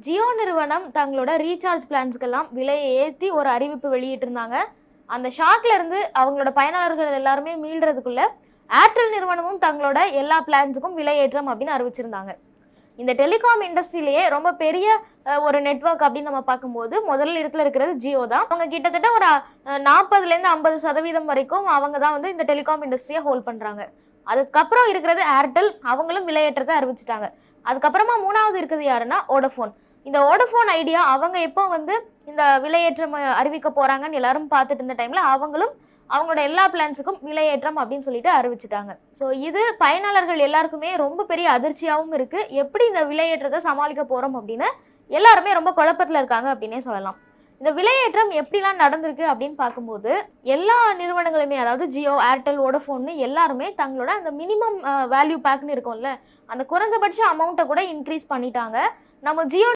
ஜியோ நிறுவனம் தங்களோட ரீசார்ஜ் பிளான்ஸ்க்கெல்லாம் விலையை ஏற்றி ஒரு அறிவிப்பு வெளியிட்டிருந்தாங்க. அந்த ஷாக்ல இருந்து அவங்களோட பயனாளர்கள் எல்லாருமே மீள்றதுக்குள்ள ஏர்டெல் நிறுவனமும் தங்களோட எல்லா பிளான்ஸுக்கும் விலையேற்றம் அப்படின்னு அறிவிச்சிருந்தாங்க. இந்த டெலிகாம் இண்டஸ்ட்ரியிலேயே ரொம்ப பெரிய ஒரு நெட்வொர்க் அப்படின்னு நம்ம பார்க்கும்போது முதல் இடத்துல இருக்கிறது ஜியோ தான். அவங்க கிட்டத்தட்ட ஒரு 40லேருந்து 50% வரைக்கும் அவங்க தான் வந்து இந்த டெலிகாம் இண்டஸ்ட்ரியை ஹோல்ட் பண்ணுறாங்க. அதுக்கப்புறம் இருக்கிறது ஏர்டெல், அவங்களும் விலையேற்றத்தை அறிவிச்சிட்டாங்க. அதுக்கப்புறமா மூணாவது இருக்குது யாருன்னா வோடஃபோன். இந்த வோடஃபோன் ஐடியா அவங்க எப்போ வந்து இந்த விலையேற்றம் அறிவிக்க போகிறாங்கன்னு எல்லாரும் பார்த்துட்டு இருந்த டைமில் அவங்களும் அவங்களோட எல்லா பிளான்ஸுக்கும் விலையேற்றம் அப்படின்னு சொல்லிட்டு அறிவிச்சிட்டாங்க. ஸோ இது பயனாளர்கள் எல்லாருக்குமே ரொம்ப பெரிய அதிர்ச்சியாகவும் இருக்குது. எப்படி இந்த விலையேற்றத்தை சமாளிக்க போகிறோம் அப்படின்னு எல்லாருமே ரொம்ப குழப்பத்தில் இருக்காங்க அப்படின்னே சொல்லலாம். இந்த விலையேற்றம் எப்படிலாம் நடந்திருக்கு அப்படின்னு பார்க்கும்போது எல்லா நிறுவனங்களுமே, அதாவது ஜியோ, ஏர்டெல், வோடஃபோன்னு எல்லாருமே தங்களோட அந்த மினிமம் வேல்யூ பேக்னு இருக்கும்ல, அந்த குறைந்தபட்ச அமௌண்ட்டை கூட இன்க்ரீஸ் பண்ணிட்டாங்க. நம்ம ஜியோ